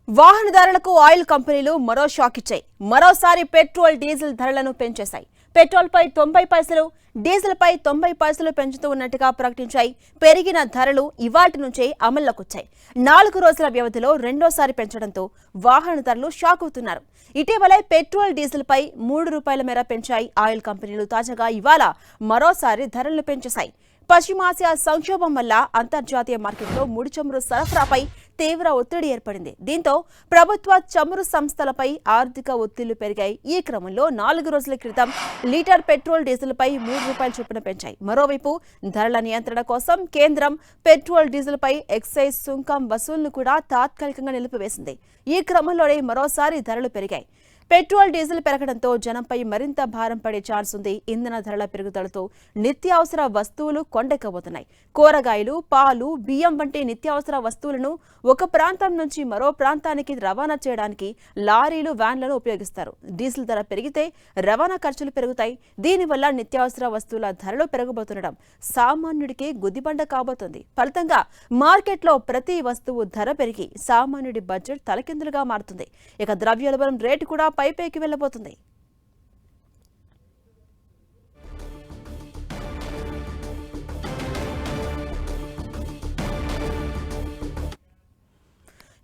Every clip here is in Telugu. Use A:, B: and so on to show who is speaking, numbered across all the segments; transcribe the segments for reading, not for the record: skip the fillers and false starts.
A: వాహనదారులకు ఆయిల్ కంపెనీలు మరో షాక్ ఇచ్చాయి. మరోసారి పెట్రోల్ డీజిల్ ధరలను పెంచేశాయి. పెట్రోల్ పై 90 పైసలు, డీజిల్ పై 90 పైసలు పెంచుతూ ఉన్నట్టుగా ప్రకటించాయి. పెరిగిన ధరలు ఇవాల్టి నుంచే అమల్లోకి వచ్చాయి. 4 రోజుల వ్యవధిలో రెండోసారి పెంచడంతో వాహనదారులు షాక్ అవుతున్నారు. ఇటీవలే పెట్రోల్ డీజిల్ పై 3 రూపాయల మేర పెంచాయి ఆయిల్ కంపెనీలు. తాజాగా ఇవాళ మరోసారి ధరలను పెంచేశాయి. పశ్చిమాసియా సంక్షోభం వల్ల అంతర్జాతీయ మార్కెట్లో ముడి చమురు సరఫరాపై తీవ్ర ఒత్తిడి ఏర్పడింది. దీంతో ప్రభుత్వ చమురు సంస్థలపై ఆర్థిక ఒత్తిళ్లు పెరిగాయి. ఈ క్రమంలో 4 రోజుల క్రితం లీటర్ పెట్రోల్ డీజిల్ పై 3 రూపాయల చొప్పున పెంచాయి. మరోవైపు ధరల నియంత్రణ కోసం కేంద్రం పెట్రోల్ డీజిల్ పై ఎక్సైజ్ సుంకం వసూలును కూడా తాత్కాలికంగా నిలిపివేసింది. ఈ క్రమంలోనే మరోసారి ధరలు పెరిగాయి. పెట్రోల్ డీజిల్ పెరగడంతో జనంపై మరింత భారం పడే ఛాన్స్ ఉంది. ఇంధన ధరల పెరుగుదలతో నిత్యావసర వస్తువులు కొండెక్కబోతున్నాయి. కూరగాయలు, పాలు, బియ్యం వంటి నిత్యావసర వస్తువులను ఒక ప్రాంతం నుంచి మరో ప్రాంతానికి రవాణా చేయడానికి లారీలు, వ్యాన్లను ఉపయోగిస్తారు. డీజిల్ ధర పెరిగితే రవాణా ఖర్చులు పెరుగుతాయి. దీనివల్ల నిత్యావసర వస్తువుల ధరలు పెరగబోతుండడం సామాన్యుడికి గుదిబండ కాబోతుంది. ఫలితంగా మార్కెట్లో ప్రతి వస్తువు ధర పెరిగి సామాన్యుడి బడ్జెట్ తలకిందులుగా మారుతుంది. ఇక ద్రవ్యోల్బణం రేటు కూడా పైపైకి వెళ్లబోతుంది.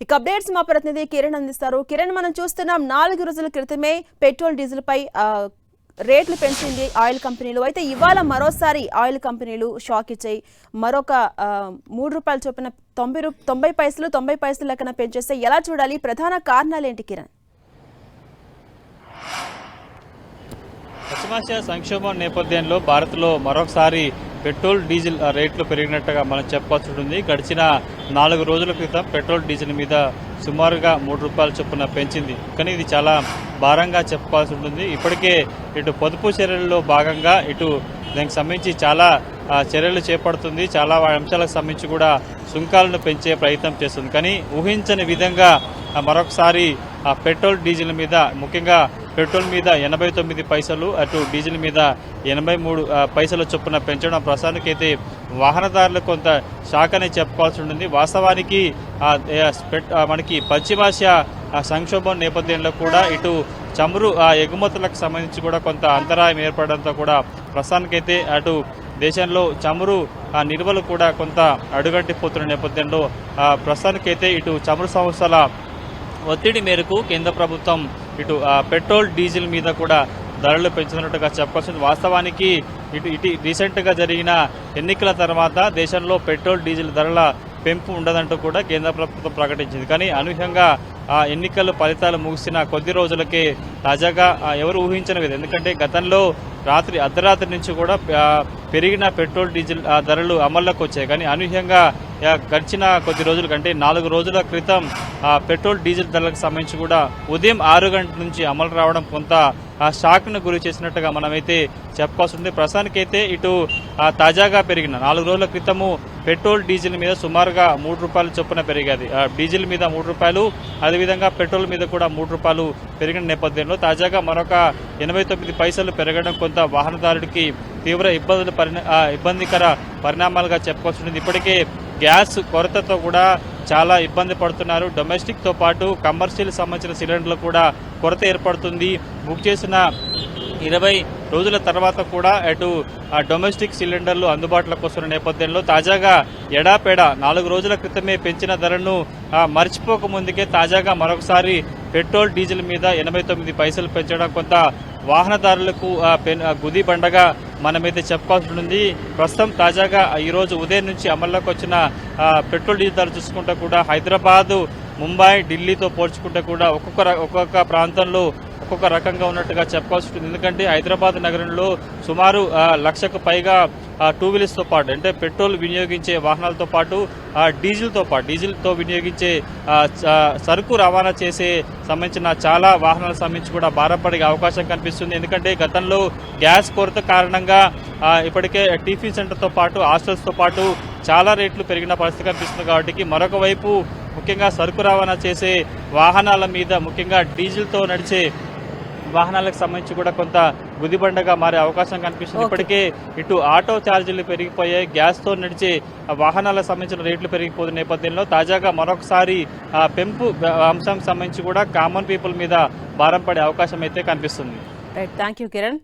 A: ఇక అప్డేట్స్ మా ప్రతినిధి కిరణ్ అందిస్తారు. కిరణ్, మనం చూస్తున్నాం 4 రోజుల క్రితమే పెట్రోల్ డీజిల్ పై రేట్లు పెంచింది ఆయిల్ కంపెనీలు. అయితే ఇవాళ మరోసారి ఆయిల్ కంపెనీలు షాక్ ఇచ్చాయి. మరొక 3 రూపాయల చొప్పున 90 పైసలు 90 పైసలు లెక్కన పెంచేస్తే ఎలా చూడాలి? ప్రధాన కారణాలు ఏంటి కిరణ్?
B: పశ్చిమాసియా సంక్షోభం నేపథ్యంలో భారత్లో మరొకసారి పెట్రోల్ డీజిల్ రేట్లు పెరిగినట్టుగా మనం చెప్పాల్సి ఉంటుంది. గడిచిన 4 రోజుల క్రితం పెట్రోల్ డీజిల్ మీద సుమారుగా 3 రూపాయల చొప్పున పెంచింది. కానీ ఇది చాలా భారంగా చెప్పాల్సి ఉంటుంది. ఇప్పటికే ఇటు పొదుపు చర్యల్లో భాగంగా ఇటు దానికి సంబంధించి చాలా చర్యలు చేపడుతుంది. చాలా అంశాలకు సంబంధించి కూడా సుంకాలను పెంచే ప్రయత్నం చేస్తుంది. కానీ ఊహించని విధంగా మరొకసారి పెట్రోల్ డీజిల్ మీద, ముఖ్యంగా పెట్రోల్ మీద 89 పైసలు, అటు డీజిల్ మీద 83 పైసల చొప్పున పెంచడం ప్రస్తుతానికైతే వాహనదారులకు కొంత షాక్ అని చెప్పుకోవాల్సి ఉంటుంది. వాస్తవానికి మనకి పశ్చిమాసియా సంక్షోభం నేపథ్యంలో కూడా ఇటు చమురు ఎగుమతులకు సంబంధించి కూడా కొంత అంతరాయం ఏర్పడడంతో కూడా ప్రస్తుతానికైతే అటు దేశంలో చమురు నిల్వలు కూడా కొంత అడుగంటిపోతున్న నేపథ్యంలో ప్రస్తుతానికైతే ఇటు చమురు సంస్థల ఒత్తిడి మేరకు కేంద్ర ప్రభుత్వం ఇటు పెట్రోల్ డీజిల్ మీద కూడా ధరలు పెంచుతున్నట్టుగా చెప్పాల్సింది. వాస్తవానికి ఇటు రీసెంట్గా జరిగిన ఎన్నికల తర్వాత దేశంలో పెట్రోల్ డీజిల్ ధరల పెంపు ఉండదంటూ కూడా కేంద్ర ప్రభుత్వం ప్రకటించింది. కానీ అనూహ్యంగా ఎన్నికలు ఫలితాలు ముగిసిన కొద్ది రోజులకే తాజాగా ఎవరు ఊహించని విధంగా, ఎందుకంటే గతంలో అర్ధరాత్రి నుంచి కూడా పెరిగిన పెట్రోల్ డీజిల్ ధరలు అమల్లోకి వచ్చాయి. కానీ అనూహ్యంగా గడిచిన కొద్ది రోజుల కంటే 4 రోజుల క్రితం పెట్రోల్ డీజిల్ ధరలకు సంబంధించి కూడా ఉదయం 6 గంటల నుంచి అమలు రావడం కొంత షాక్ను గురి చేసినట్టుగా మనమైతే చెప్పుకోవాల్సి ఉంది. ప్రస్తుతానికైతే ఇటు తాజాగా పెరిగిన 4 రోజుల క్రితము పెట్రోల్ డీజిల్ మీద సుమారుగా 3 రూపాయల చొప్పున పెరిగేది. డీజిల్ మీద 3 రూపాయలు, అదేవిధంగా పెట్రోల్ మీద కూడా 3 రూపాయలు పెరిగిన నేపథ్యంలో తాజాగా మరొక 89 పైసలు పెరగడం కొంత వాహనదారుడికి తీవ్ర ఇబ్బందికర పరిణామాలుగా చెప్పుకోవాల్సి ఉంటుంది. ఇప్పటికే గ్యాస్ కొరతతో కూడా చాలా ఇబ్బంది పడుతున్నారు. డొమెస్టిక్తో పాటు కమర్షియల్ సంబంధించిన సిలిండర్లు కూడా కొరత ఏర్పడుతుంది. బుక్ చేసిన 20 రోజుల తర్వాత కూడా అటు డొమెస్టిక్ సిలిండర్లు అందుబాటులోకి వస్తున్న నేపథ్యంలో తాజాగా ఎడాపెడా 4 రోజుల క్రితమే పెంచిన ధరను మర్చిపోక ముందుకే తాజాగా మరొకసారి పెట్రోల్ డీజిల్ మీద 89 పైసలు పెంచడం కొంత వాహనదారులకు గుది బండగా మనమైతే చెప్పుకోవాల్సి ఉంటుంది. ప్రస్తుతం తాజాగా ఈరోజు ఉదయం నుంచి అమల్లోకి వచ్చిన పెట్రోల్ డీజిల్ ధర చూసుకుంటే కూడా హైదరాబాద్, ముంబై, ఢిల్లీతో పోల్చుకుంటే కూడా ఒక్కొక్క ప్రాంతంలో ఒక్కొక్క రకంగా ఉన్నట్టుగా చెప్పుకోవాల్సి ఉంటుంది. ఎందుకంటే హైదరాబాద్ నగరంలో సుమారు 1,00,000కు పైగా 2 వీలర్స్తో పాటు, అంటే పెట్రోల్ వినియోగించే వాహనాలతో పాటు డీజిల్తో వినియోగించే సరుకు రవాణా చేసే సంబంధించిన చాలా వాహనాలకు సంబంధించి కూడా భారపడే అవకాశం కనిపిస్తుంది. ఎందుకంటే గతంలో గ్యాస్ కొరత కారణంగా ఇప్పటికే టిఫిన్ సెంటర్తో పాటు హాస్టల్స్తో పాటు చాలా రేట్లు పెరిగిన పరిస్థితి కనిపిస్తుంది. కాబట్టి మరొక వైపు ముఖ్యంగా సరుకు రవాణా చేసే వాహనాల మీద, ముఖ్యంగా డీజిల్తో నడిచే వాహనాలకు సంబంధించి కూడా కొంత గుదిబండగా మారే అవకాశం కనిపిస్తుంది. ఇప్పటికే ఇటు ఆటో ఛార్జీలు పెరిగిపోయాయి, గ్యాస్తో నడిచే వాహనాలకు సంబంధించిన రేట్లు పెరిగిపోతున్న నేపథ్యంలో తాజాగా మరొకసారి పెంపు అంశానికి సంబంధించి కూడా కామన్ పీపుల్ మీద భారం పడే అవకాశం అయితే కనిపిస్తుంది.
A: Right, thank you Kiran.